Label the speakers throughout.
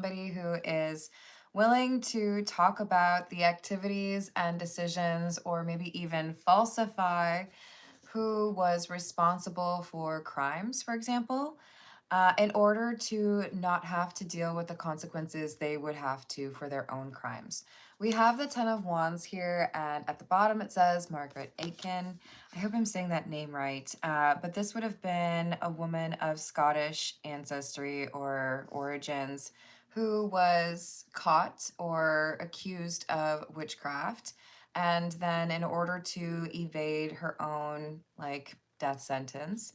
Speaker 1: somebody who is willing to talk about the activities and decisions, or maybe even falsify who was responsible for crimes, for example, in order to not have to deal with the consequences they would have to for their own crimes. We have the Ten of Wands here, and at the bottom it says Margaret Aitken. I hope I'm saying that name right, but this would have been a woman of Scottish ancestry or origins who was caught or accused of witchcraft. And then, in order to evade her own like death sentence,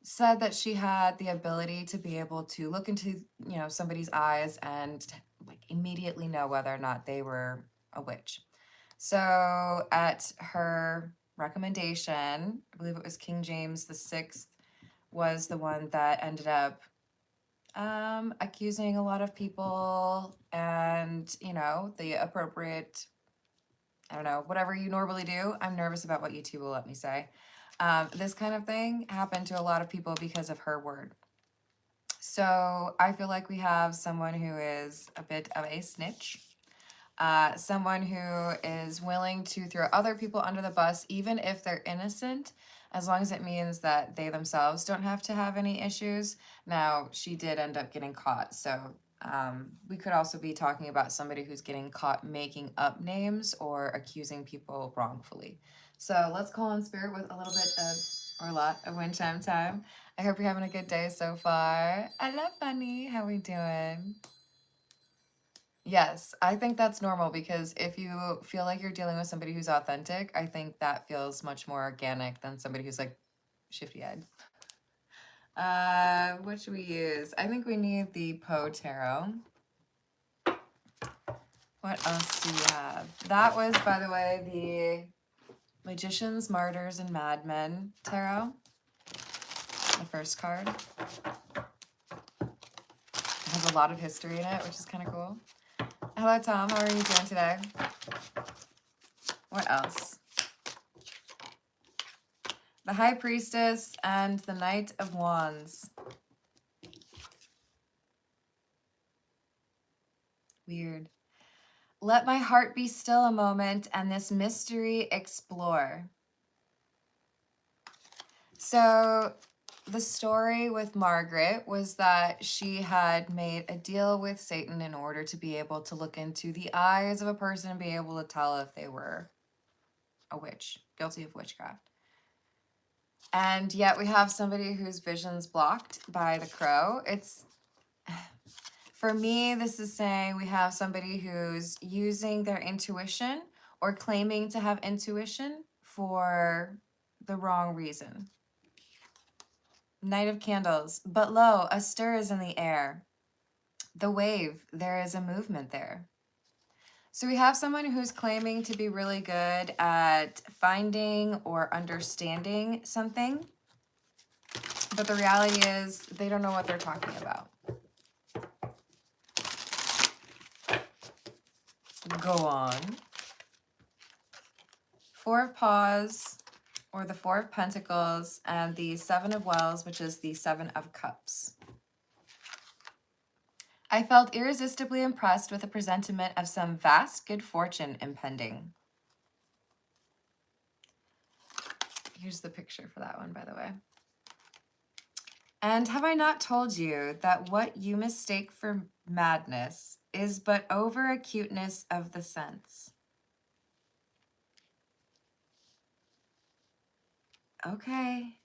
Speaker 1: said that she had the ability to be able to look into, somebody's eyes and like immediately know whether or not they were a witch. So at her recommendation, I believe it was King James the Sixth was the one that ended up accusing a lot of people, and the appropriate, I don't know, whatever you normally do. I'm nervous about what YouTube will let me say. This kind of thing happened to a lot of people because of her word. So I feel like we have someone who is a bit of a snitch, someone who is willing to throw other people under the bus, even if they're innocent, as long as it means that they themselves don't have to have any issues. Now, she did end up getting caught, so we could also be talking about somebody who's getting caught making up names or accusing people wrongfully. So let's call on spirit with a little bit of, or a lot of wind chime time. I hope you're having a good day so far. I love Bunny. How we doing? Yes, I think that's normal, because if you feel like you're dealing with somebody who's authentic, I think that feels much more organic than somebody who's like shifty-eyed. What should we use? I think we need the Poe Tarot. What else do we have? That was, by the way, the Magicians, Martyrs, and Madmen Tarot. The first card. It has a lot of history in it, which is kind of cool. Hello, Tom. How are you doing today? What else? The High Priestess and the Knight of Wands. Weird. Let my heart be still a moment and this mystery explore. So the story with Margaret was that she had made a deal with Satan in order to be able to look into the eyes of a person and be able to tell if they were a witch, guilty of witchcraft. And yet we have somebody whose vision's blocked by the crow. For me, this is saying we have somebody who's using their intuition or claiming to have intuition for the wrong reason. Knight of Candles. But lo, a stir is in the air. The wave, there is a movement there. So we have someone who's claiming to be really good at finding or understanding something, but the reality is they don't know what they're talking about. Go on. Four of Paws, or the Four of Pentacles, and the Seven of Wells, which is the Seven of Cups. I felt irresistibly impressed with a presentiment of some vast good fortune impending. Here's the picture for that one, by the way. And have I not told you that what you mistake for madness is but over acuteness of the sense? Okay.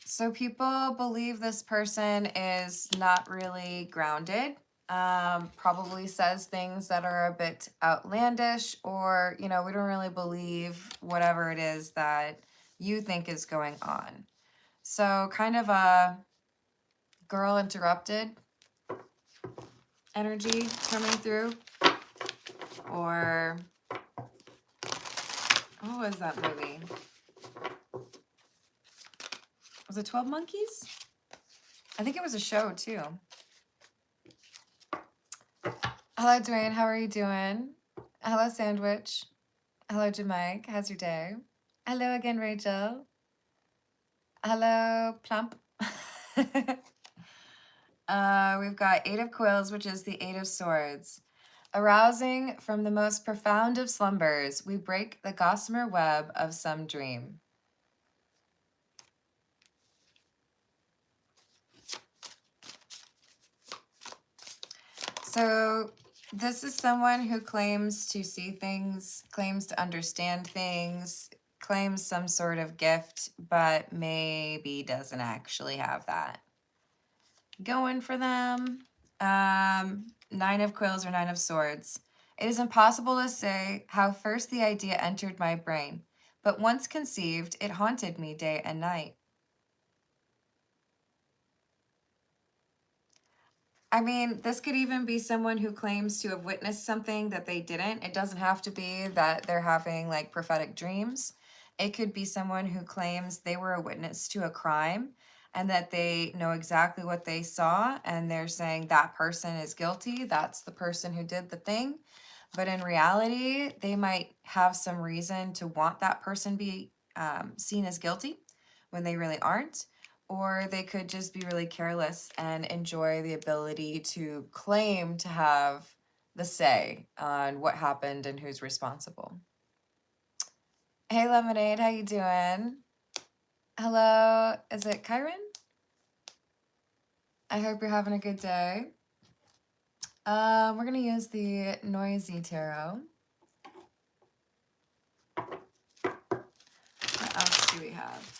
Speaker 1: So people believe this person is not really grounded, probably says things that are a bit outlandish, or, we don't really believe whatever it is that you think is going on. So kind of a girl interrupted energy coming through. Or what was that movie? Was it 12 Monkeys? I think it was a show too. Hello, Dwayne. How are you doing? Hello, Sandwich. Hello, Jamike. How's your day? Hello again, Rachel. Hello, Plump. We've got Eight of Quills, which is the Eight of Swords. Arousing from the most profound of slumbers, we break the gossamer web of some dream. So this is someone who claims to see things, claims to understand things, claims some sort of gift, but maybe doesn't actually have that going for them. Nine of Quills or Nine of Swords. It is impossible to say how first the idea entered my brain, but once conceived, it haunted me day and night. I mean, this could even be someone who claims to have witnessed something that they didn't. It doesn't have to be that they're having like prophetic dreams. It could be someone who claims they were a witness to a crime and that they know exactly what they saw and they're saying that person is guilty. That's the person who did the thing. But in reality, they might have some reason to want that person be seen as guilty when they really aren't. Or they could just be really careless and enjoy the ability to claim to have the say on what happened and who's responsible. Hey Lemonade, how you doing? Hello, is it Kyron? I hope you're having a good day. We're gonna use the Noisy Tarot. What else do we have?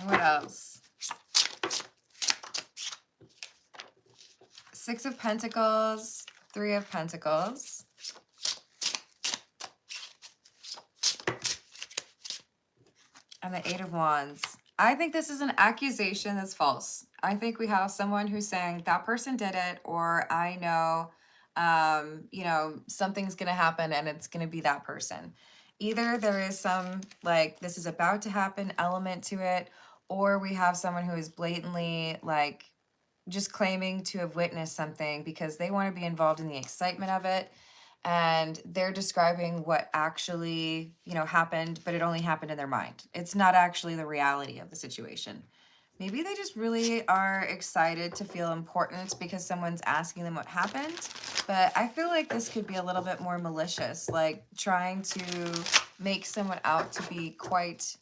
Speaker 1: What else? Six of Pentacles, Three of Pentacles. And the Eight of Wands. I think this is an accusation that's false. I think we have someone who's saying that person did it, or I know, something's going to happen and it's going to be that person. Either there is some, like, this is about to happen element to it, or we have someone who is blatantly, like, just claiming to have witnessed something because they want to be involved in the excitement of it. And they're describing what actually, happened, but it only happened in their mind. It's not actually the reality of the situation. Maybe they just really are excited to feel important because someone's asking them what happened. But I feel like this could be a little bit more malicious, like trying to make someone out to be quite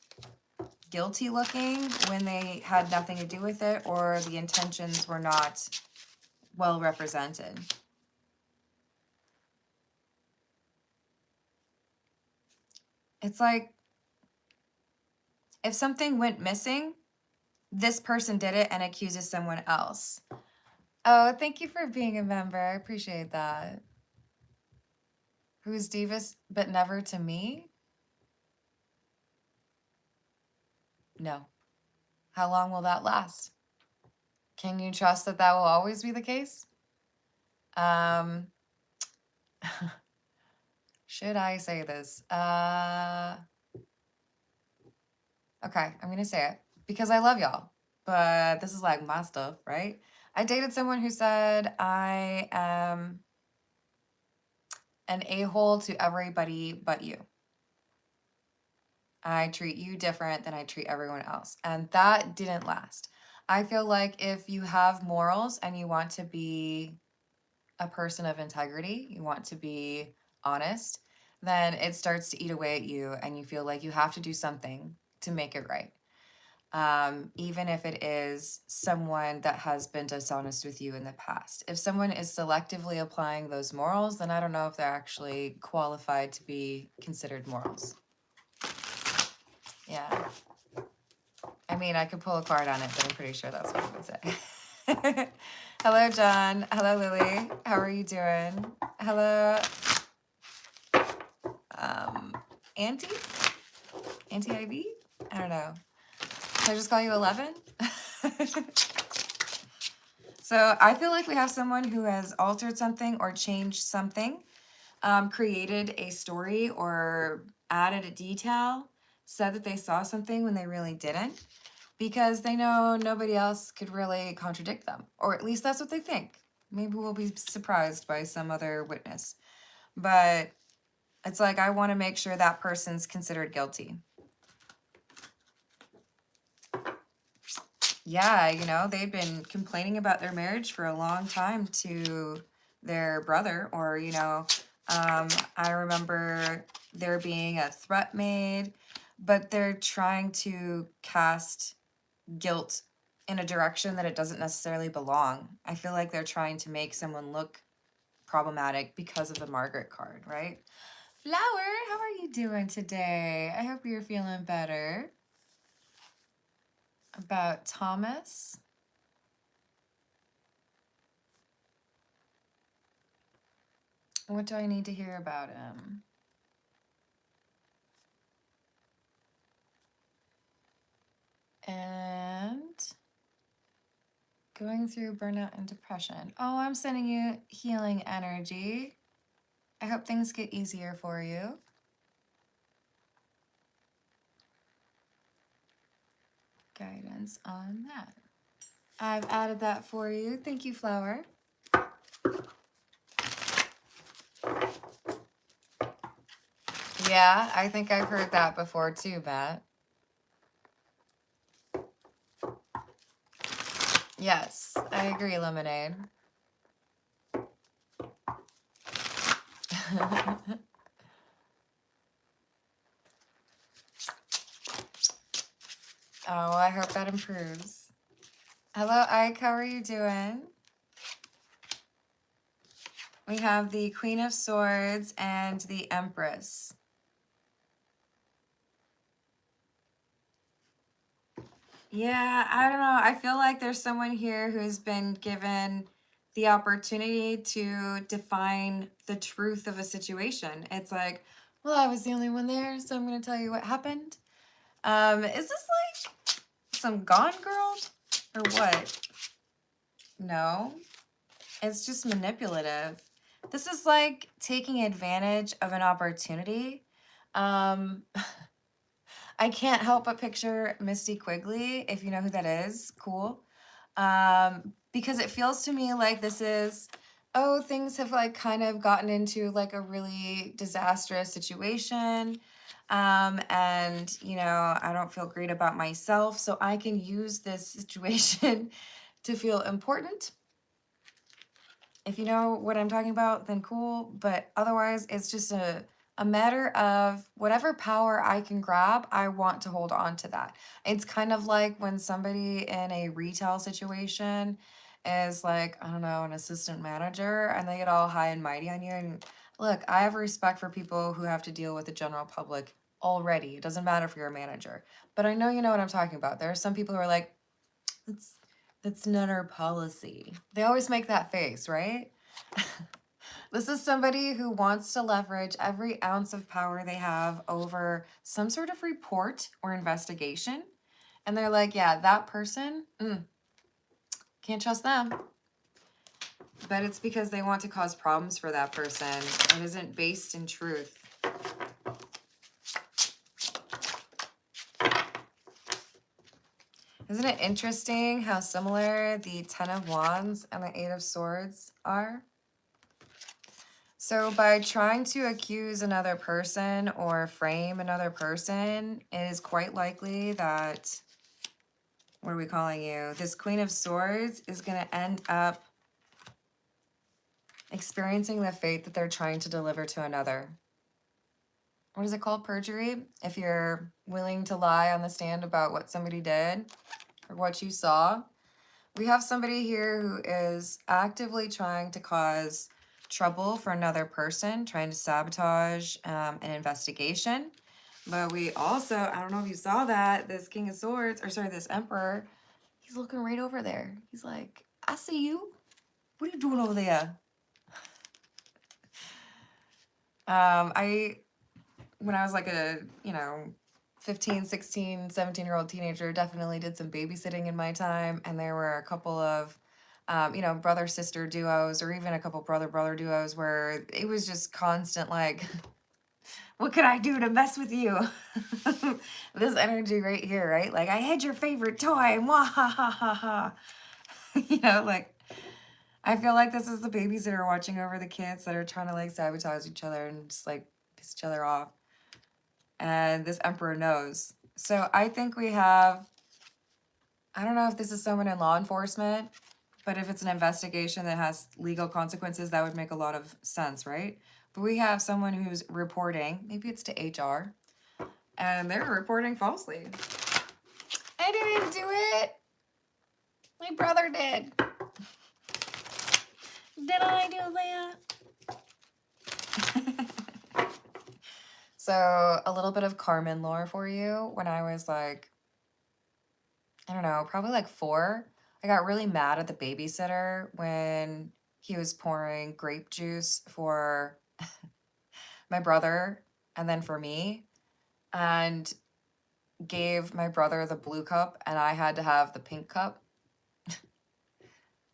Speaker 1: guilty looking when they had nothing to do with it, or the intentions were not well represented. It's like if something went missing, this person did it and accuses someone else. Oh, thank you for being a member. I appreciate that. Who's Divas but never to me? No. How long will that last? Can you trust that that will always be the case? Should I say this? Okay, I'm gonna say it because I love y'all, but this is like my stuff, right? I dated someone who said I am an a-hole to everybody but you. I treat you different than I treat everyone else. And that didn't last. I feel like if you have morals and you want to be a person of integrity, you want to be honest, then it starts to eat away at you and you feel like you have to do something to make it right. Even if it is someone that has been dishonest with you in the past. If someone is selectively applying those morals, then I don't know if they're actually qualified to be considered morals. Yeah. I mean, I could pull a card on it, but I'm pretty sure that's what I would say. Hello, John. Hello, Lily. How are you doing? Hello, Auntie? Auntie Ivy? I don't know. Should I just call you 11? So I feel like we have someone who has altered something or changed something, created a story or added a detail, said that they saw something when they really didn't. because they know nobody else could really contradict them, or at least that's what they think. Maybe we'll be surprised by some other witness, but it's like I want to make sure that person's considered guilty. Yeah, you know, they've been complaining about their marriage for a long time to their brother, or, you know, I remember there being a threat made, but they're trying to cast guilt in a direction that it doesn't necessarily belong. I feel like they're trying to make someone look problematic because of the Margaret card, right? Flower, how are you doing today? I hope you're feeling better. About Thomas. What do I need to hear about him? And going through burnout and depression. Oh, I'm sending you healing energy. I hope things get easier for you. Guidance on that. I've added that for you. Thank you, Flower. Yeah, I think I've heard that before too, Matt. Yes, I agree, Lemonade. Oh, I hope that improves. Hello, Ike. How are you doing? We have the Queen of Swords and the Empress. Yeah, I don't know. I feel like there's someone here who's been given the opportunity to define the truth of a situation. It's like, well, I was the only one there, so I'm going to tell you what happened. Is this like some Gone Girl or what? No, it's just manipulative. This is like taking advantage of an opportunity. I can't help but picture Misty Quigley, if you know who that is. Cool. Because it feels to me like this is, oh, things have like kind of gotten into like a really disastrous situation. And, you know, I don't feel great about myself, so I can use this situation to feel important. If you know what I'm talking about, then cool. But otherwise, it's just a matter of whatever power I can grab, I want to hold on to that. It's kind of like when somebody in a retail situation is like, I don't know, an assistant manager, and they get all high and mighty on you. And look, I have respect for people who have to deal with the general public already. It doesn't matter if you're a manager. But I know you know what I'm talking about. There are some people who are like, that's not our policy. They always make that face, right? This is somebody who wants to leverage every ounce of power they have over some sort of report or investigation. And they're like, yeah, that person, can't trust them. But it's because they want to cause problems for that person. It isn't based in truth. Isn't it interesting how similar the Ten of Wands and the Eight of Swords are? So by trying to accuse another person or frame another person, it is quite likely that, what are we calling you? This Queen of Swords is going to end up experiencing the fate that they're trying to deliver to another. What is it called? Perjury? If you're willing to lie on the stand about what somebody did or what you saw. We have somebody here who is actively trying to cause trouble for another person, trying to sabotage an investigation. But we also, I don't know if you saw that, this King of Swords, or sorry, this Emperor, he's looking right over there. He's like, I see you. What are you doing over there? When I was like a, 15, 16, 17-year-old teenager, definitely did some babysitting in my time. And there were a couple of, brother-sister duos, or even a couple brother-brother duos where it was just constant, like, What could I do to mess with you? This energy right here, right? Like, I had your favorite toy. Mwah, ha, ha, ha, ha. You know, like, I feel like this is the babies that are watching over the kids that are trying to, like, sabotage each other and just, like, piss each other off. And this emperor knows. So I think we have, I don't know if this is someone in law enforcement, but if it's an investigation that has legal consequences, that would make a lot of sense, right? But we have someone who's reporting, maybe it's to HR, and they're reporting falsely. I didn't do it. My brother did. Did I do that? So a little bit of Carmen lore for you. When I was like, I don't know, probably like 4, I got really mad at the babysitter when he was pouring grape juice for my brother and then for me, and gave my brother the blue cup and I had to have the pink cup.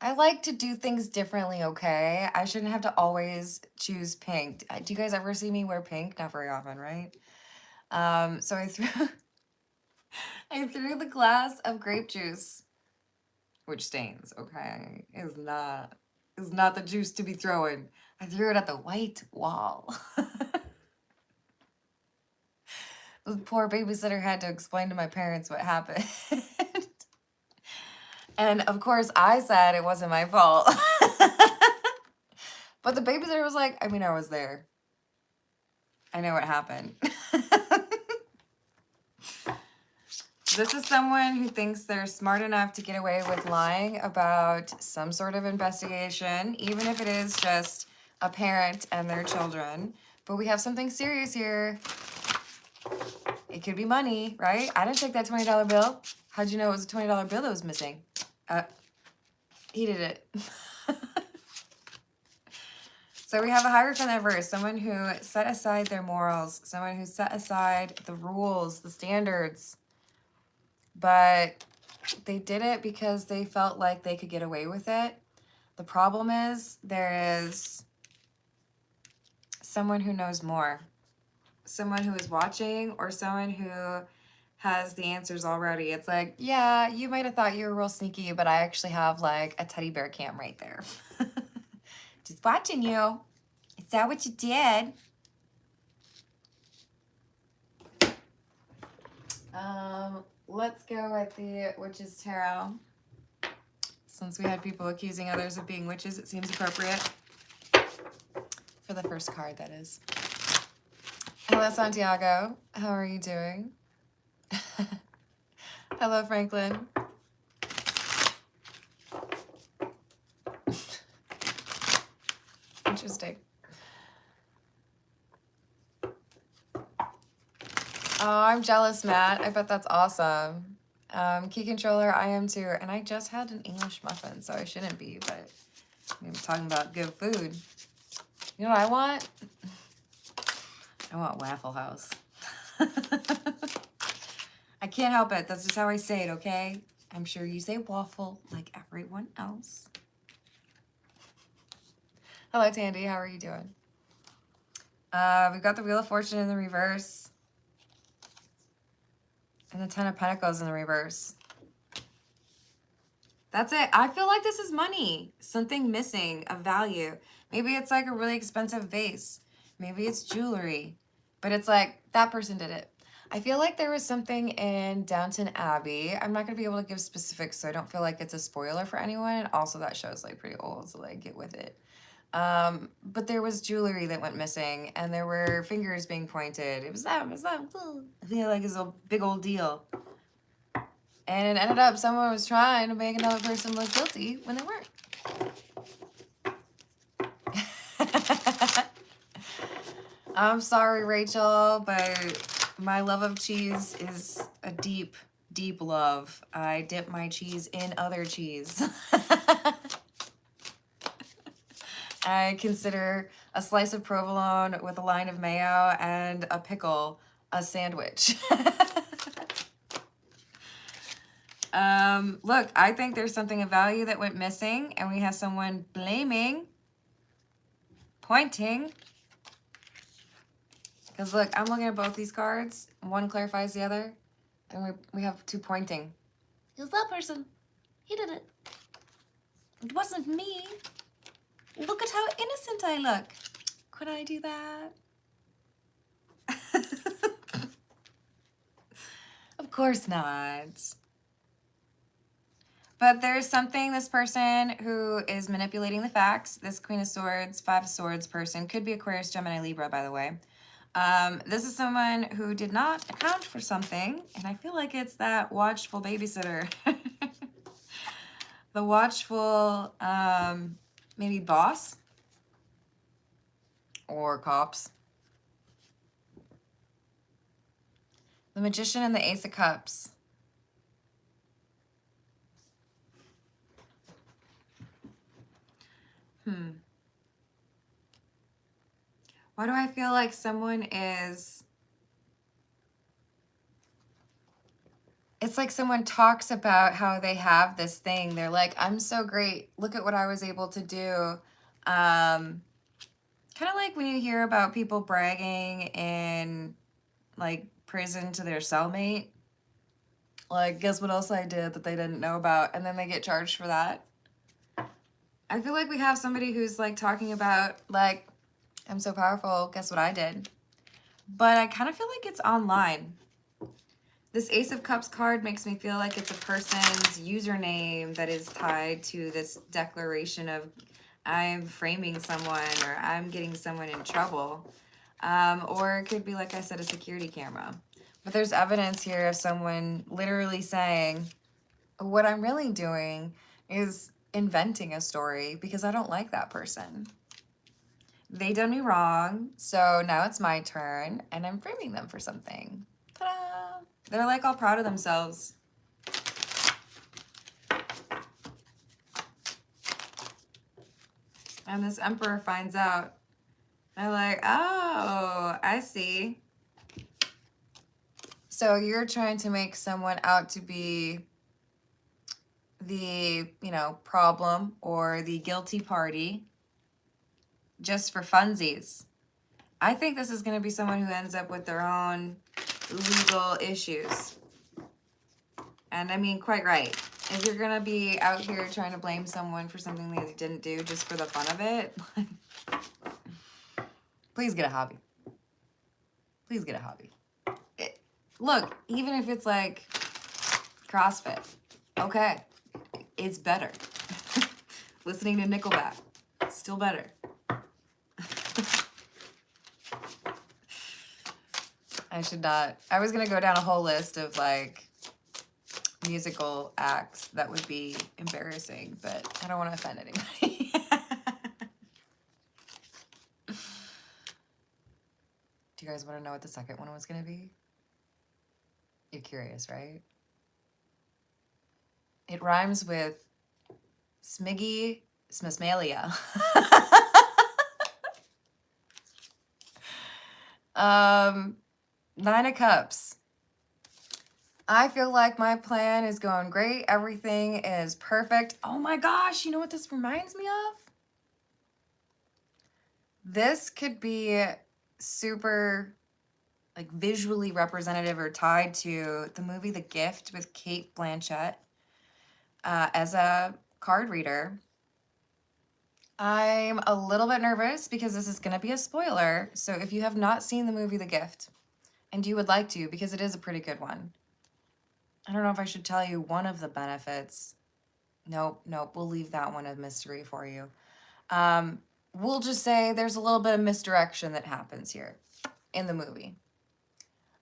Speaker 1: I like to do things differently, okay? I shouldn't have to always choose pink. Do you guys ever see me wear pink? Not very often, right? So I threw I threw the glass of grape juice, which stains, okay? Is not the juice to be throwing. I threw it at the white wall. The poor babysitter had to explain to my parents what happened. And of course, I said it wasn't my fault. But the babysitter was like, I mean, I was there. I know what happened. This is someone who thinks they're smart enough to get away with lying about some sort of investigation, even if it is just a parent and their children. But we have something serious here. It could be money, right? I didn't take that $20 bill. How'd you know it was a $20 bill that was missing? He did it. So we have a Hierophant in verse, someone who set aside their morals, someone who set aside the rules, the standards, but they did it because they felt like they could get away with it. The problem is there is someone who knows more, someone who is watching, or someone who has the answers already. It's like, yeah, you might have thought you were real sneaky, but I actually have like a teddy bear cam right there. Just watching you. Is that what you did? Let's go with the Witch's Tarot. Since we had people accusing others of being witches, it seems appropriate. For the first card, that is. Hello, Santiago. How are you doing? Hello, Franklin. Interesting. Oh, I'm jealous, Matt. I bet that's awesome. Key controller, I am too. And I just had an English muffin, so I shouldn't be, but I'm talking about good food. You know what I want? I want Waffle House. I can't help it. That's just how I say it, okay? I'm sure you say waffle like everyone else. Hello, Tandy. How are you doing? We've got the Wheel of Fortune in the reverse. And the 10 of Pentacles in the reverse. That's it. I feel like this is money. Something missing of value. Maybe it's like a really expensive vase. Maybe it's jewelry. But it's like, that person did it. I feel like there was something in Downton Abbey. I'm not going to be able to give specifics, so I don't feel like it's a spoiler for anyone. And also that show's like pretty old, so like get with it. But there was jewelry that went missing, and there were fingers being pointed. It was that. I feel like it's a big old deal. And it ended up someone was trying to make another person look guilty when they weren't. I'm sorry, Rachel, but my love of cheese is a deep, deep love. I dip my cheese in other cheese. I consider a slice of provolone with a line of mayo and a pickle a sandwich. Look, I think there's something of value that went missing, and we have someone blaming, pointing, Because look, I'm looking at both these cards. One clarifies the other. And we have two pointing. It's that person. He did it. It wasn't me. Look at how innocent I look. Could I do that? Of course not. But there's something, this person who is manipulating the facts, this Queen of Swords, Five of Swords person, could be Aquarius, Gemini, Libra, by the way. This is someone who did not account for something, and I feel like it's that watchful babysitter. The watchful, maybe boss or cops. The Magician and the Ace of Cups. Why do I feel like someone is... It's like someone talks about how they have this thing. They're like, I'm so great. Look at what I was able to do. Kind of like when you hear about people bragging in like prison to their cellmate. Like, guess what else I did that they didn't know about? And then they get charged for that. I feel like we have somebody who's like talking about like, I'm so powerful. Guess what I did? But I kind of feel like it's online. This Ace of Cups card makes me feel like it's a person's username that is tied to this declaration of I'm framing someone or I'm getting someone in trouble. Or it could be, like I said, a security camera. But there's evidence here of someone literally saying, what I'm really doing is inventing a story because I don't like that person. They done me wrong, so now it's my turn, and I'm framing them for something. Ta-da! They're like all proud of themselves. And this Emperor finds out. They're like, oh, I see. So you're trying to make someone out to be the, you know, problem or the guilty party just for funsies. I think this is going to be someone who ends up with their own legal issues. And I mean, quite right. If you're going to be out here trying to blame someone for something that they didn't do just for the fun of it, please get a hobby. Please get a hobby. Look, even if it's like CrossFit, okay, it's better. Listening to Nickelback, still better. I should not. I was going to go down a whole list of like musical acts that would be embarrassing, but I don't want to offend anybody. Do you guys want to know what the second one was going to be? You're curious, right? It rhymes with Smiggy Smismalia. Nine of Cups. I feel like my plan is going great. Everything is perfect. Oh my gosh, you know what this reminds me of? This could be super like visually representative or tied to the movie The Gift with Cate Blanchett as a card reader. I'm a little bit nervous because this is going to be a spoiler. So if you have not seen the movie The Gift and you would like to, because it is a pretty good one, I don't know if I should tell you one of the benefits. Nope, we'll leave that one a mystery for you. We'll just say there's a little bit of misdirection that happens here in the movie.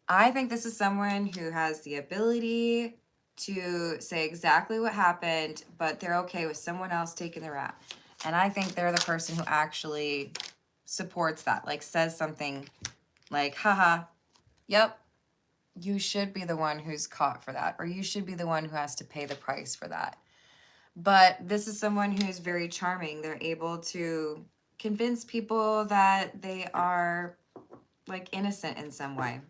Speaker 1: I think this is someone who has the ability to say exactly what happened, but they're okay with someone else taking the rap. And I think they're the person who actually supports that, like says something like, haha, yep, you should be the one who's caught for that, or you should be the one who has to pay the price for that. But this is someone who's very charming. They're able to convince people that they are like innocent in some way.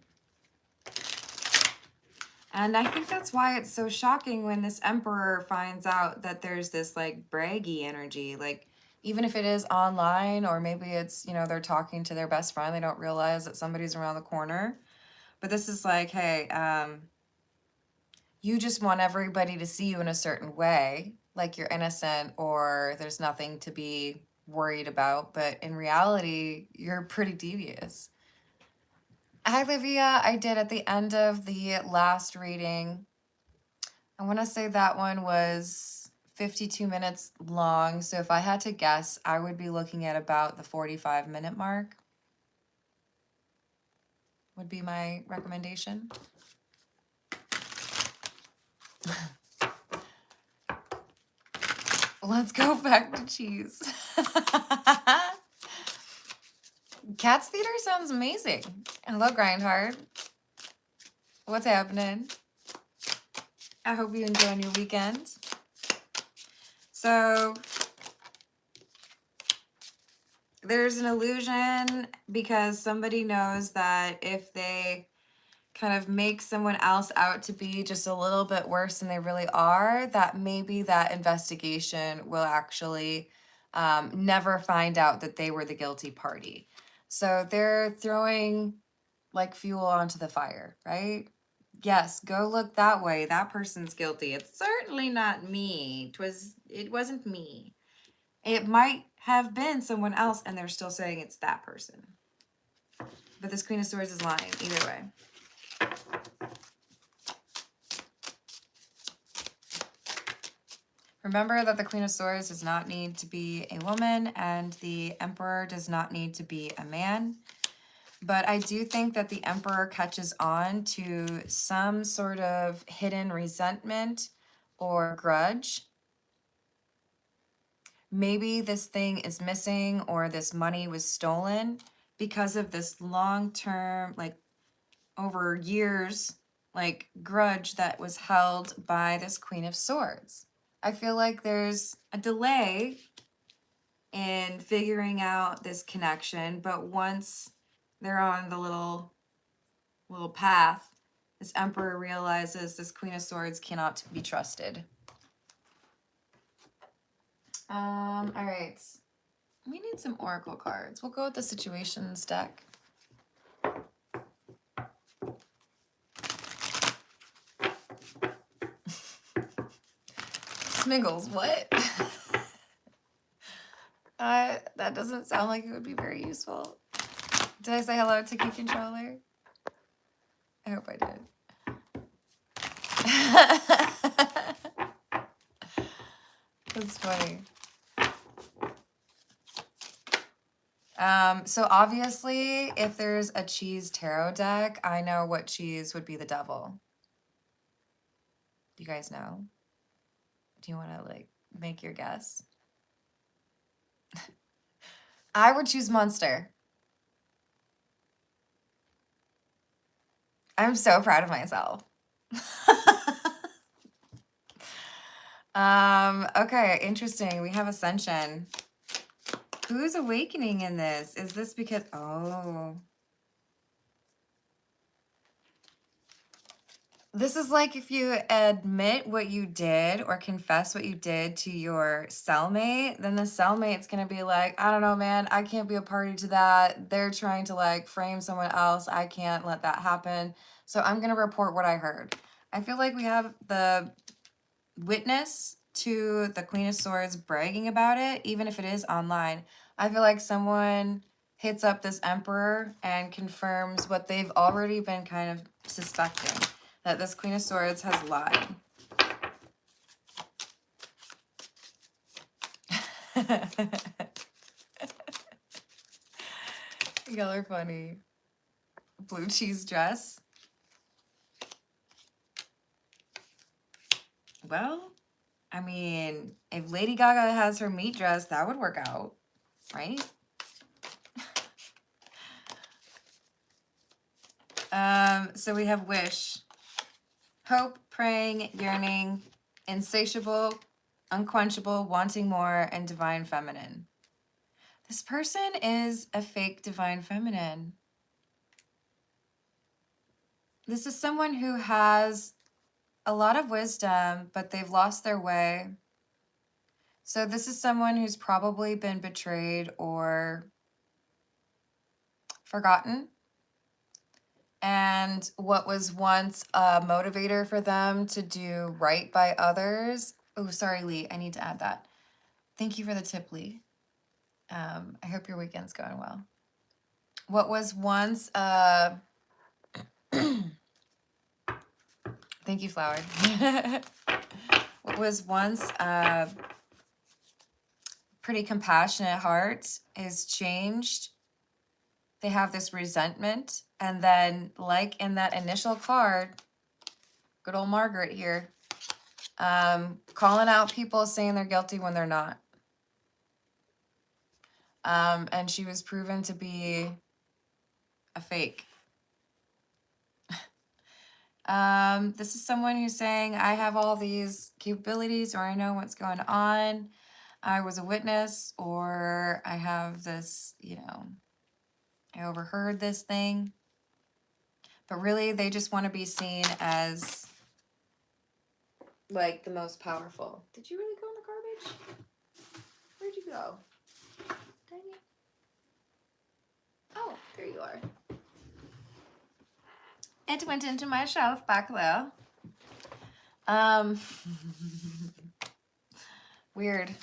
Speaker 1: And I think that's why it's so shocking when this Emperor finds out that there's this like braggy energy. Like even if it is online, or maybe it's, you know, they're talking to their best friend, they don't realize that somebody's around the corner. But this is like, hey, you just want everybody to see you in a certain way, like you're innocent or there's nothing to be worried about. But in reality, you're pretty devious. Hi, Livia. I did at the end of the last reading. I want to say that one was 52 minutes long. So if I had to guess, I would be looking at about the 45-minute mark, would be my recommendation. Let's go back to cheese. Cats Theater sounds amazing. Hello, Grindhard. What's happening? I hope you enjoyed your weekend. So there's an illusion because somebody knows that if they kind of make someone else out to be just a little bit worse than they really are, that maybe that investigation will actually never find out that they were the guilty party. So they're throwing like fuel onto the fire, right? Yes, go look that way. That person's guilty. It's certainly not me. It wasn't me. It might have been someone else, and they're still saying it's that person. But this Queen of Swords is lying either way. Remember that the Queen of Swords does not need to be a woman, and the Emperor does not need to be a man. But I do think that the Emperor catches on to some sort of hidden resentment or grudge. Maybe this thing is missing or this money was stolen because of this long-term, like over years, like grudge that was held by this Queen of Swords. I feel like there's a delay in figuring out this connection, but once they're on the little path, this Emperor realizes this Queen of Swords cannot be trusted. All right. We need some oracle cards. We'll go with the situations deck. Smiggles, what? That doesn't sound like it would be very useful. Did I say hello to Key Controller? I hope I did. That's funny. So obviously, if there's a cheese tarot deck, I know what cheese would be the devil. Do you guys know? Do you want to like make your guess? I would choose Monster. I'm so proud of myself. Okay, interesting. We have Ascension. Who's awakening in this? Is this because, oh. This is like if you admit what you did or confess what you did to your cellmate, then the cellmate's gonna be like, I don't know, man, I can't be a party to that. They're trying to like frame someone else. I can't let that happen. So I'm gonna report what I heard. I feel like we have the witness to the Queen of Swords bragging about it, even if it is online. I feel like someone hits up this Emperor and confirms what they've already been kind of suspecting, that this Queen of Swords has lied. Y'all are funny. Blue cheese dress. Well, I mean, if Lady Gaga has her meat dress, that would work out, right? So we have wish. Hope, praying, yearning, insatiable, unquenchable, wanting more, and divine feminine. This person is a fake divine feminine. This is someone who has a lot of wisdom, but they've lost their way. So this is someone who's probably been betrayed or forgotten. And what was once a motivator for them to do right by others. Oh, sorry, Lee. I need to add that. Thank you for the tip, Lee. I hope your weekend's going well. What was once thank you, Flower. What was once a pretty compassionate heart is changed. They have this resentment. And then, like in that initial card, good old Margaret here, calling out people saying they're guilty when they're not. And she was proven to be a fake. This is someone who's saying, I have all these capabilities, or I know what's going on. I was a witness, or I have this, I overheard this thing. But really, they just want to be seen as like the most powerful. Did you really go in the garbage? Where'd you go? Dang it. Oh, there you are. It went into my shelf back there. Weird.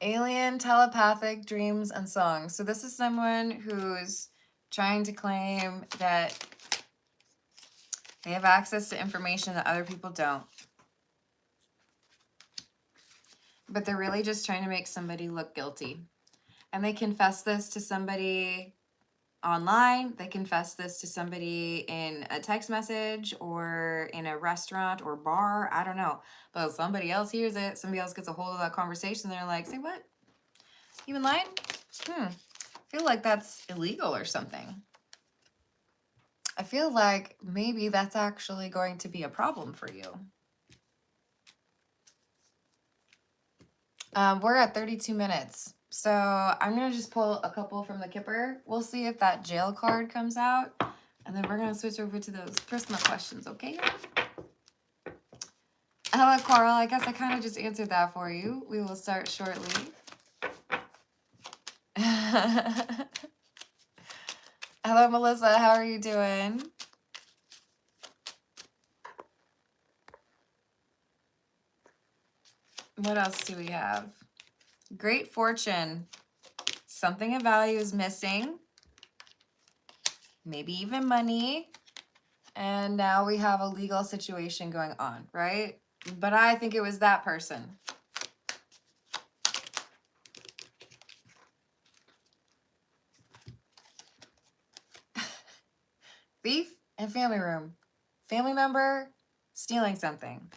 Speaker 1: Alien, telepathic, dreams, and songs. So this is someone who's trying to claim that they have access to information that other people don't. But they're really just trying to make somebody look guilty. And they confess this to somebody online. They confess this to somebody in a text message or in a restaurant or bar. I don't know. But somebody else hears it. Somebody else gets a hold of that conversation. They're like, say what? You been lying? I feel like that's illegal or something. I feel like maybe that's actually going to be a problem for you. We're at 32 minutes. So I'm going to just pull a couple from the Kipper. We'll see if that jail card comes out. And then we're going to switch over to those personal questions, okay? Hello, Coral. I guess I kind of just answered that for you. We will start shortly. Hello, Melissa. How are you doing? What else do we have? Great fortune. Something of value is missing. Maybe even money. And now we have a legal situation going on, right? But I think it was that person. Thief and family room. Family member stealing something.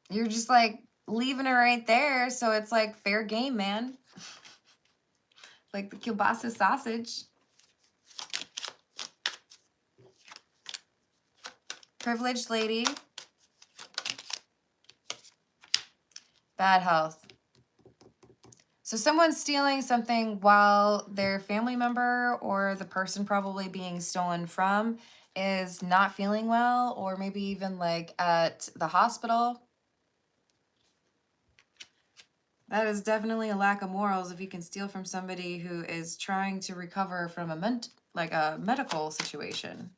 Speaker 1: You're just like leaving it right there. So it's like fair game, man. Like the kielbasa sausage. Privileged lady. Bad health. So someone's stealing something while their family member or the person probably being stolen from is not feeling well, or maybe even like at the hospital. That is definitely a lack of morals if you can steal from somebody who is trying to recover from a medical situation.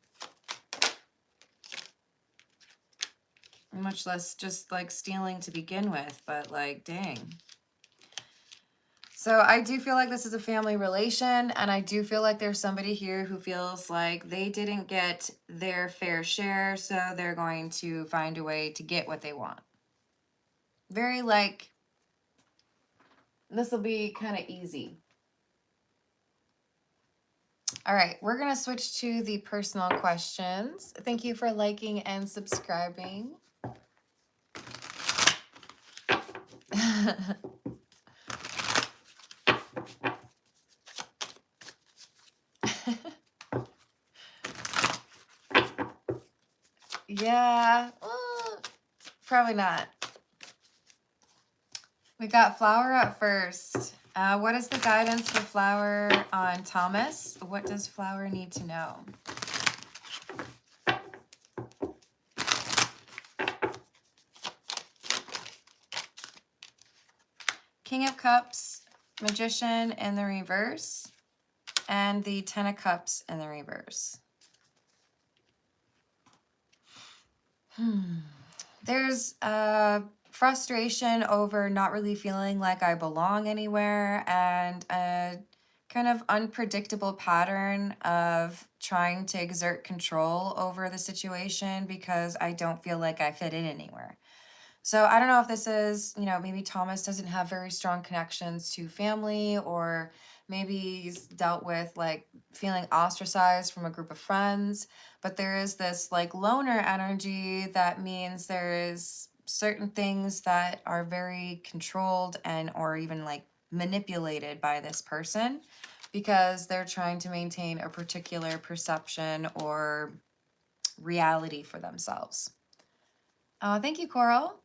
Speaker 1: Much less just like stealing to begin with, but like, dang. So I do feel like this is a family relation, and I do feel like there's somebody here who feels like they didn't get their fair share, so they're going to find a way to get what they want. Very like, this will be kind of easy. All right, we're going to switch to the personal questions. Thank you for liking and subscribing. Yeah, probably not. We got Flower up first. What is the guidance for Flower on Thomas? What does Flower need to know? King of Cups, Magician in the reverse, and the Ten of Cups in the reverse. There's frustration over not really feeling like I belong anywhere, and a kind of unpredictable pattern of trying to exert control over the situation because I don't feel like I fit in anywhere. So I don't know if this is, maybe Thomas doesn't have very strong connections to family, or maybe he's dealt with like feeling ostracized from a group of friends. But there is this like loner energy that means there is certain things that are very controlled and or even like manipulated by this person because they're trying to maintain a particular perception or reality for themselves. Thank you, Coral.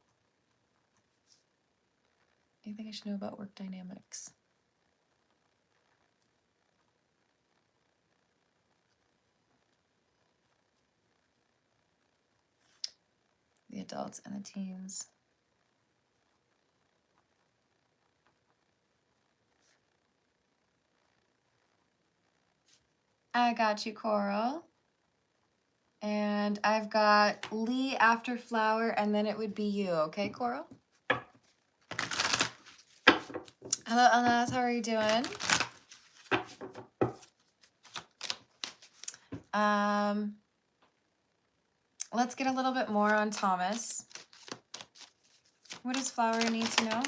Speaker 1: I think I should know about work dynamics. The adults and the teens. I got you, Coral. And I've got Lee after Flower, and then it would be you. Okay, Coral? Hello, Anas. How are you doing? Let's get a little bit more on Thomas. What does Flower need to know?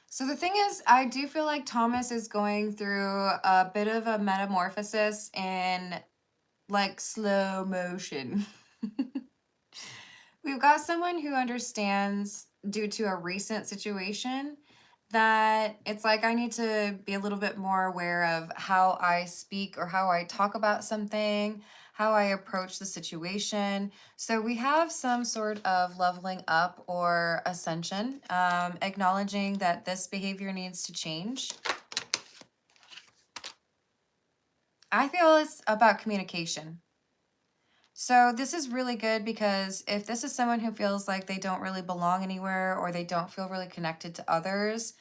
Speaker 1: So the thing is, I do feel like Thomas is going through a bit of a metamorphosis in like slow motion. We've got someone who understands due to a recent situation that it's like I need to be a little bit more aware of how I speak or how I talk about something, how I approach the situation. So we have some sort of leveling up or ascension, acknowledging that this behavior needs to change. I feel it's about communication. So this is really good because if this is someone who feels like they don't really belong anywhere or they don't feel really connected to others,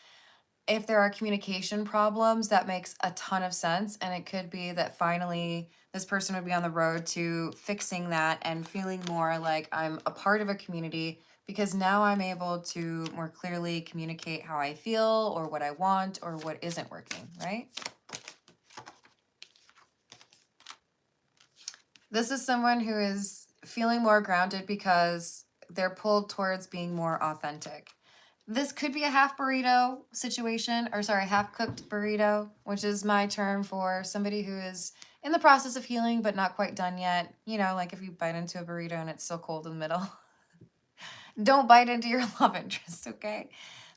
Speaker 1: if there are communication problems, that makes a ton of sense. And it could be that finally this person would be on the road to fixing that and feeling more like I'm a part of a community because now I'm able to more clearly communicate how I feel or what I want or what isn't working, right? This is someone who is feeling more grounded because they're pulled towards being more authentic. This could be a half burrito situation, or sorry, half cooked burrito, which is my term for somebody who is in the process of healing but not quite done yet. You know, like if you bite into a burrito and it's still cold in the middle. Don't bite into your love interest, okay?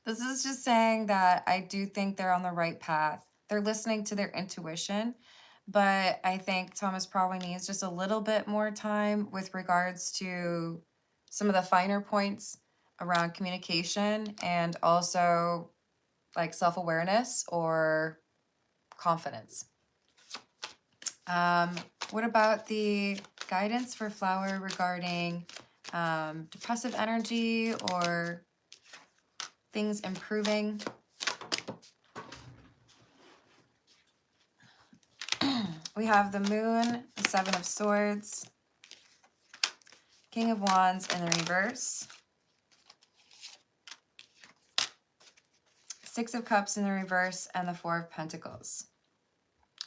Speaker 1: This is just saying that I do think they're on the right path. They're listening to their intuition, but I think Thomas probably needs just a little bit more time with regards to some of the finer points around communication and also like self-awareness or confidence. What about the guidance for Flower regarding depressive energy or things improving? We have the Moon, the Seven of Swords, King of Wands in the reverse, Six of Cups in the reverse, and the Four of Pentacles.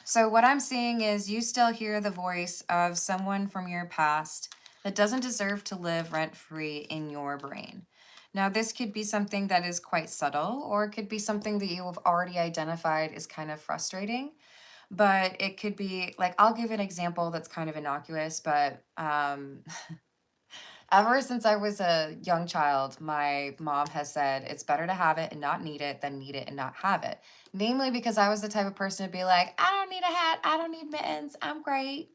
Speaker 1: So what I'm seeing is you still hear the voice of someone from your past that doesn't deserve to live rent-free in your brain. Now, this could be something that is quite subtle, or it could be something that you have already identified is kind of frustrating. But it could be, like, I'll give an example that's kind of innocuous, but ever since I was a young child, my mom has said it's better to have it and not need it than need it and not have it. Namely because I was the type of person to be like, I don't need a hat, I don't need mittens, I'm great.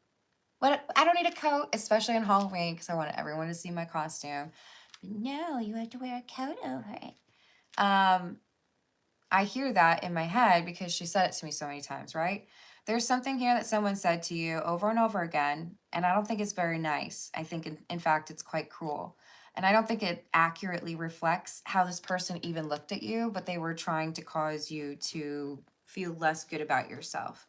Speaker 1: I don't need a coat, especially on Halloween because I wanted everyone to see my costume. But no, you have to wear a coat over it. I hear that in my head because she said it to me so many times, right? There's something here that someone said to you over and over again, and I don't think it's very nice. I think, in fact, it's quite cruel. And I don't think it accurately reflects how this person even looked at you, but they were trying to cause you to feel less good about yourself.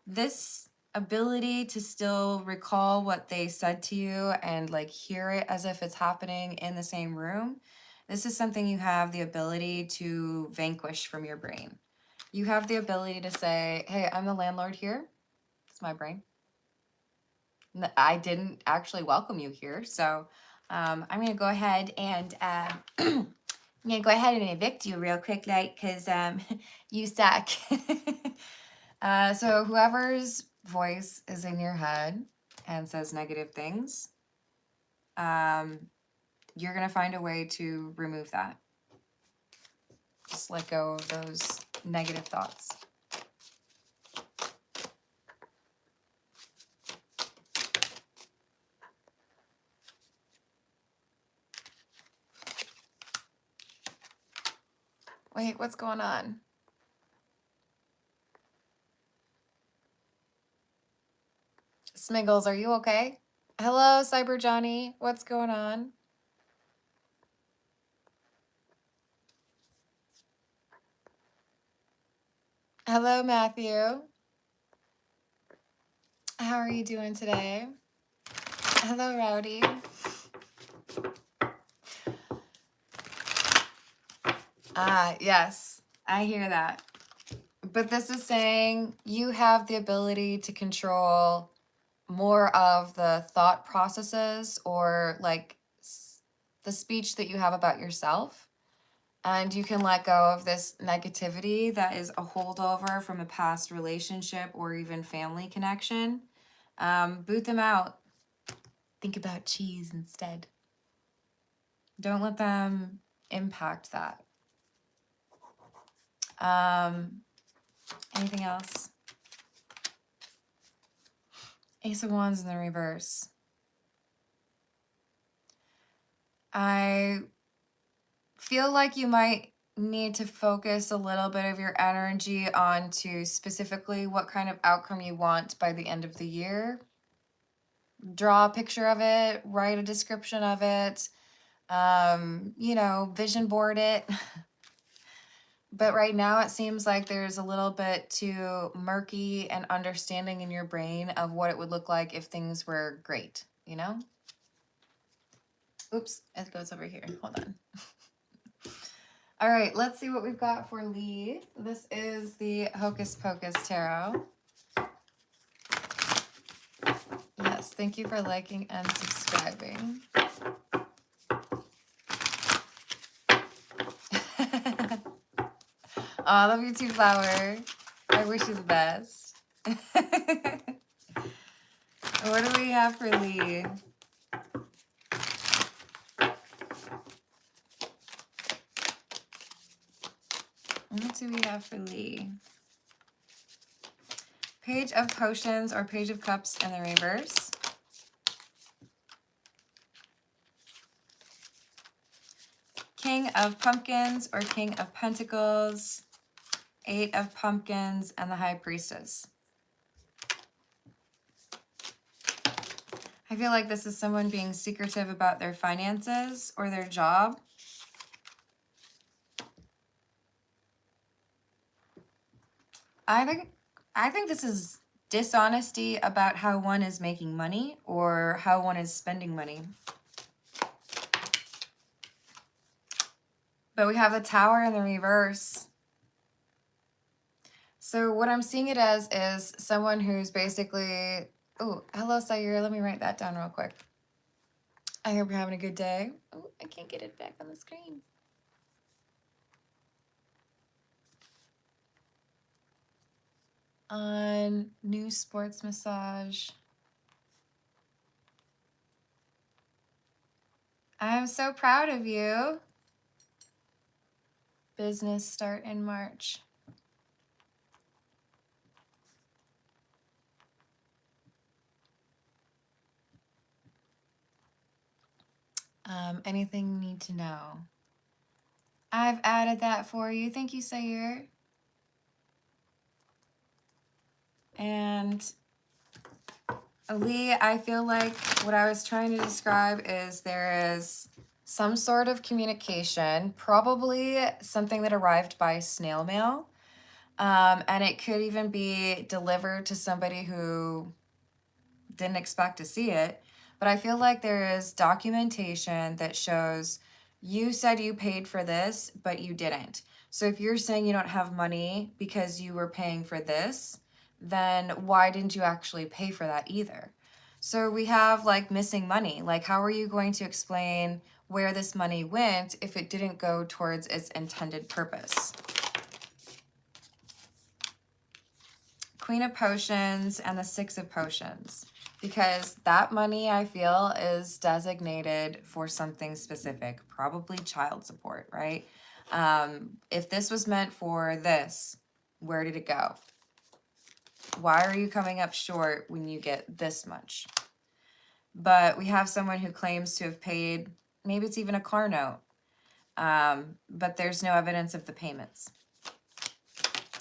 Speaker 1: This ability to still recall what they said to you and like hear it as if it's happening in the same room, this is something you have the ability to vanquish from your brain. You have the ability to say, hey, I'm the landlord here. It's my brain. I didn't actually welcome you here. So I'm going to go ahead and I'm going to go ahead and evict you real quick, like, because you suck. So whoever's voice is in your head and says negative things, you're going to find a way to remove that. Just let go of those negative thoughts. Wait, what's going on? Smiggles, are you okay? Hello, Cyber Johnny. What's going on? Hello, Matthew. How are you doing today? Hello, Rowdy. Yes, I hear that. But this is saying you have the ability to control more of the thought processes or like the speech that you have about yourself. And you can let go of this negativity that is a holdover from a past relationship or even family connection. Boot them out. Think about cheese instead. Don't let them impact that. Anything else? Ace of Wands in the reverse. I feel like you might need to focus a little bit of your energy onto specifically what kind of outcome you want by the end of the year. Draw a picture of it, write a description of it, vision board it. But right now it seems like there's a little bit too murky and understanding in your brain of what it would look like if things were great, you know? Oops, it goes over here. Hold on. All right, let's see what we've got for Lee. This is the Hocus Pocus Tarot. Yes, thank you for liking and subscribing. Oh, I love you too, Flower. I wish you the best. What do we have for Lee? What do we have for Lee? Page of Potions or Page of Cups in the reverse. King of Pumpkins or King of Pentacles. 8 of Pumpkins and the High Priestess. I feel like this is someone being secretive about their finances or their job. I think this is dishonesty about how one is making money or how one is spending money. But we have the Tower in the reverse. So what I'm seeing it as is someone who's basically... Oh, hello, Sayur. Let me write that down real quick. I hope you're having a good day. Oh, I can't get it back on the screen. On new sports massage. I'm so proud of you. Business start in March. Anything you need to know? I've added that for you. Thank you, Sayur. And Lee, I feel like what I was trying to describe is there is some sort of communication, probably something that arrived by snail mail. And it could even be delivered to somebody who didn't expect to see it. But I feel like there is documentation that shows you said you paid for this, but you didn't. So if you're saying you don't have money because you were paying for this, then why didn't you actually pay for that either? So we have like missing money. Like, how are you going to explain where this money went if it didn't go towards its intended purpose? Queen of Potions and the Six of Potions. Because that money, I feel, is designated for something specific, probably child support, right? If this was meant for this, where did it go? Why are you coming up short when you get this much? But we have someone who claims to have paid, maybe it's even a car note, but there's no evidence of the payments.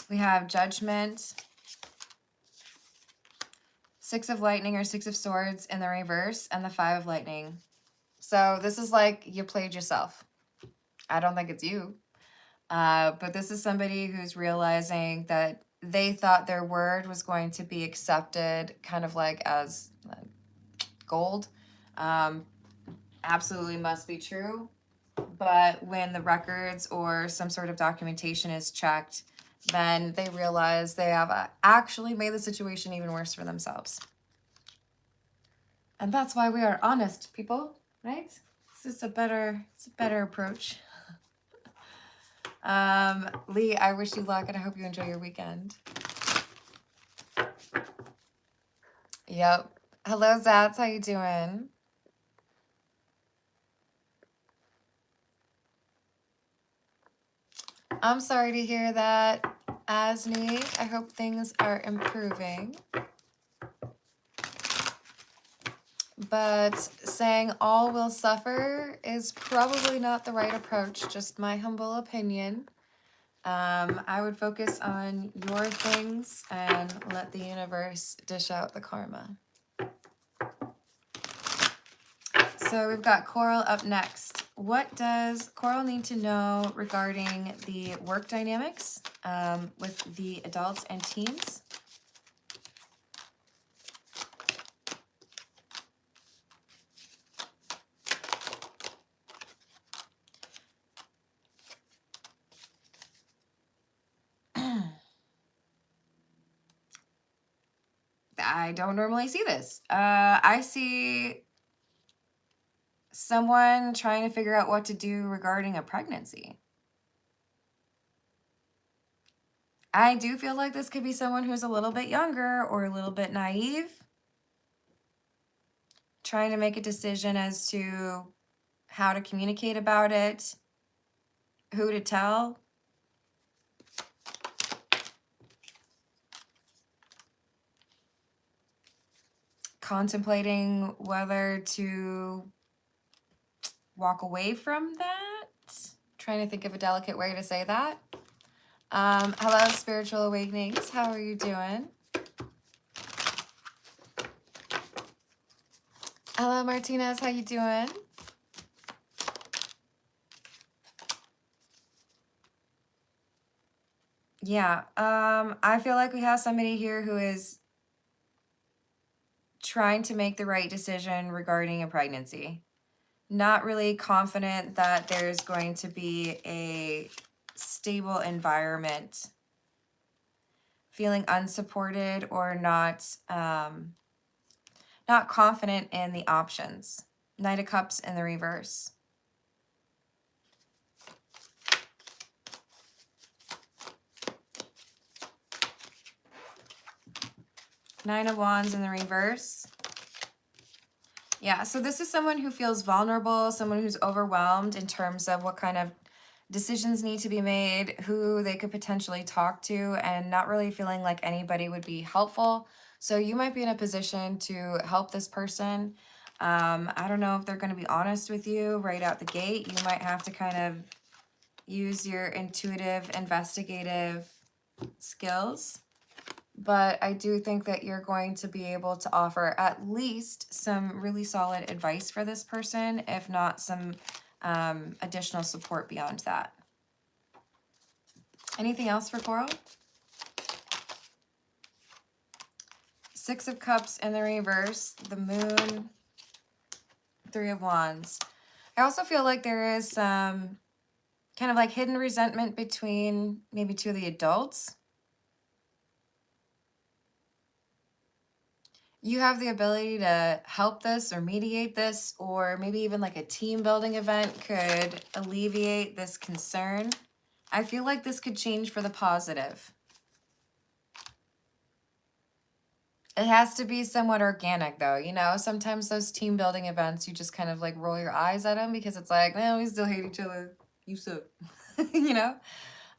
Speaker 1: We have Judgment, Six of Lightning or Six of Swords in the reverse, and the Five of Lightning. So this is like you played yourself. I don't think it's you. But this is somebody who's realizing that they thought their word was going to be accepted kind of like as gold. Absolutely must be true. But when the records or some sort of documentation is checked, then they realize they have actually made the situation even worse for themselves. And that's why we are honest, people, right? This is a better approach. Lee, I wish you luck and I hope you enjoy your weekend. Yep. Hello, Zats. How you doing? I'm sorry to hear that, Asni. I hope things are improving. But saying all will suffer is probably not the right approach, just my humble opinion. I would focus on your things and let the universe dish out the karma. So we've got Coral up next. What does Coral need to know regarding the work dynamics with the adults and teens? I don't normally see this. I see someone trying to figure out what to do regarding a pregnancy. I do feel like this could be someone who's a little bit younger or a little bit naive, trying to make a decision as to how to communicate about it, who to tell. Contemplating whether to walk away from that. Trying to think of a delicate way to say that. Hello, Spiritual Awakenings. How are you doing? Hello, Martinez. How you doing? Yeah, I feel like we have somebody here who is trying to make the right decision regarding a pregnancy. Not really confident that there's going to be a stable environment. Feeling unsupported or not confident in the options. Knight of Cups in the reverse. Nine of Wands in the reverse. Yeah, so this is someone who feels vulnerable, someone who's overwhelmed in terms of what kind of decisions need to be made, who they could potentially talk to, and not really feeling like anybody would be helpful. So you might be in a position to help this person. I don't know if they're going to be honest with you right out the gate. You might have to kind of use your intuitive, investigative skills. But I do think that you're going to be able to offer at least some really solid advice for this person, if not some additional support beyond that. Anything else for Coral? Six of Cups in the reverse, the Moon, Three of Wands. I also feel like there is some kind of like hidden resentment between maybe two of the adults. You have the ability to help this or mediate this, or maybe even like a team building event could alleviate this concern. I feel like this could change for the positive. It has to be somewhat organic though, you know? Sometimes those team building events, you just kind of like roll your eyes at them because it's like, no, we still hate each other. You suck, you know?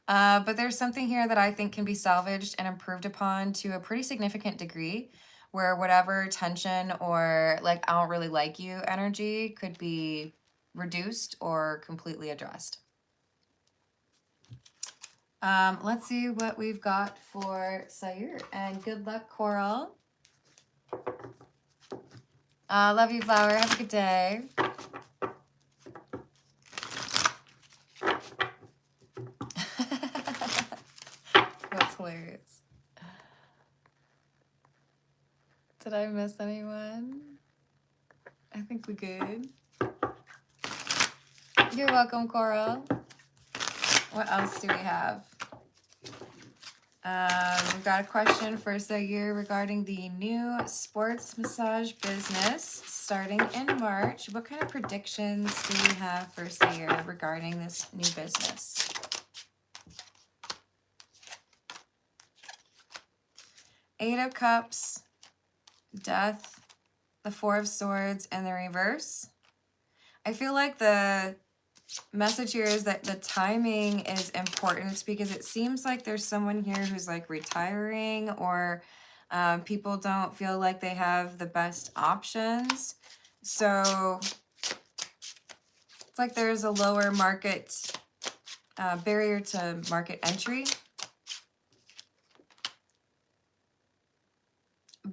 Speaker 1: But there's something here that I think can be salvaged and improved upon to a pretty significant degree, where whatever tension or like, I don't really like you energy could be reduced or completely addressed. Let's see what we've got for Sayur, and good luck, Coral. Love you, Flower. Have a good day. That's hilarious. Did I miss anyone? I think we good. You're welcome, Coral. What else do we have? We've got a question for Sayur regarding the new sports massage business starting in March. What kind of predictions do we have for Sayur regarding this new business? Eight of Cups, Death, the Four of Swords, and the reverse. I feel like the message here is that the timing is important, because it seems like there's someone here who's like retiring, or people don't feel like they have the best options. So it's like there's a lower market barrier to market entry.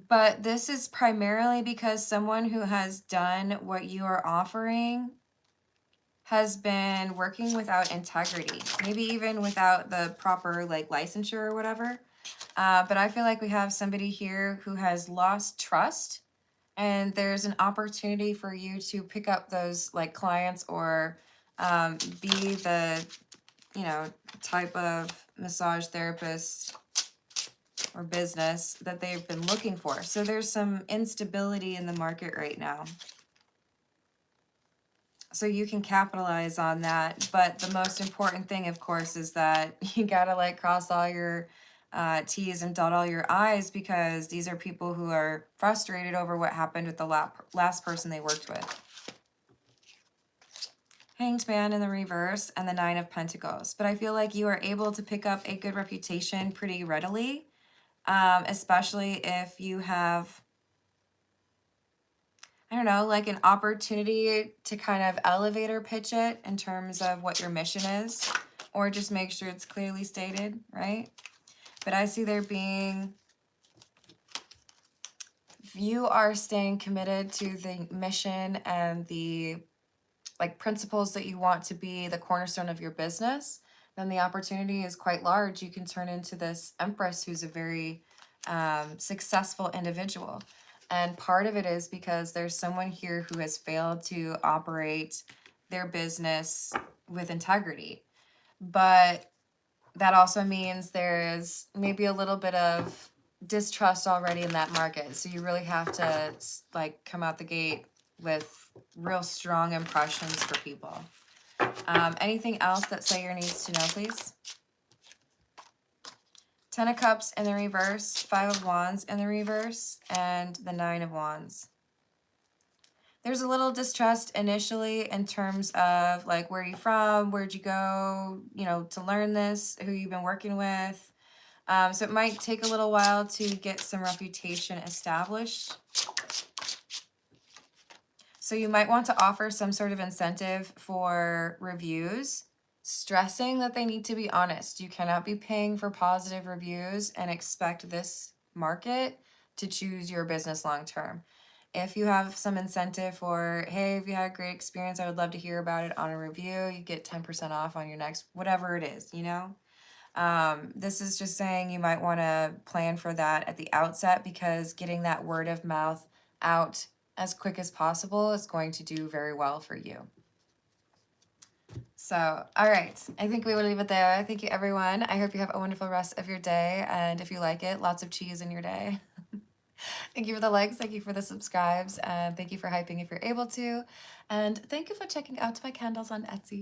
Speaker 1: But this is primarily because someone who has done what you are offering has been working without integrity, maybe even without the proper like licensure or whatever. But I feel like we have somebody here who has lost trust, and there's an opportunity for you to pick up those like clients, or be the, you know, type of massage therapist or business that they've been looking for. So there's some instability in the market right now. So you can capitalize on that. But the most important thing, of course, is that you gotta like cross all your T's and dot all your I's, because these are people who are frustrated over what happened with the last person they worked with. Hanged Man in the reverse, and the Nine of Pentacles. But I feel like you are able to pick up a good reputation pretty readily, especially if you have, I don't know, like an opportunity to kind of elevator pitch it in terms of what your mission is, or just make sure it's clearly stated, right? But I see there being, if you are staying committed to the mission and the like principles that you want to be the cornerstone of your business, then the opportunity is quite large. You can turn into this Empress who's a very successful individual. And part of it is because there's someone here who has failed to operate their business with integrity. But that also means there is maybe a little bit of distrust already in that market. So you really have to like come out the gate with real strong impressions for people. Anything else that Sayur needs to know, please? Ten of Cups in the reverse, Five of Wands in the reverse, and the Nine of Wands. There's a little distrust initially in terms of like, where are you from? Where'd you go, you know, to learn this? Who you've been working with? So it might take a little while to get some reputation established. So you might want to offer some sort of incentive for reviews, stressing that they need to be honest. You cannot be paying for positive reviews and expect this market to choose your business long term. If you have some incentive for, hey, if you had a great experience, I would love to hear about it on a review, you get 10% off on your next, whatever it is, you know? This is just saying you might want to plan for that at the outset, because getting that word of mouth out as quick as possible is going to do very well for you. So, all right, I think we will leave it there. Thank you, everyone. I hope you have a wonderful rest of your day. And if you like it, lots of cheese in your day. Thank you for the likes. Thank you for the subscribes. And thank you for hyping if you're able to. And thank you for checking out my candles on Etsy.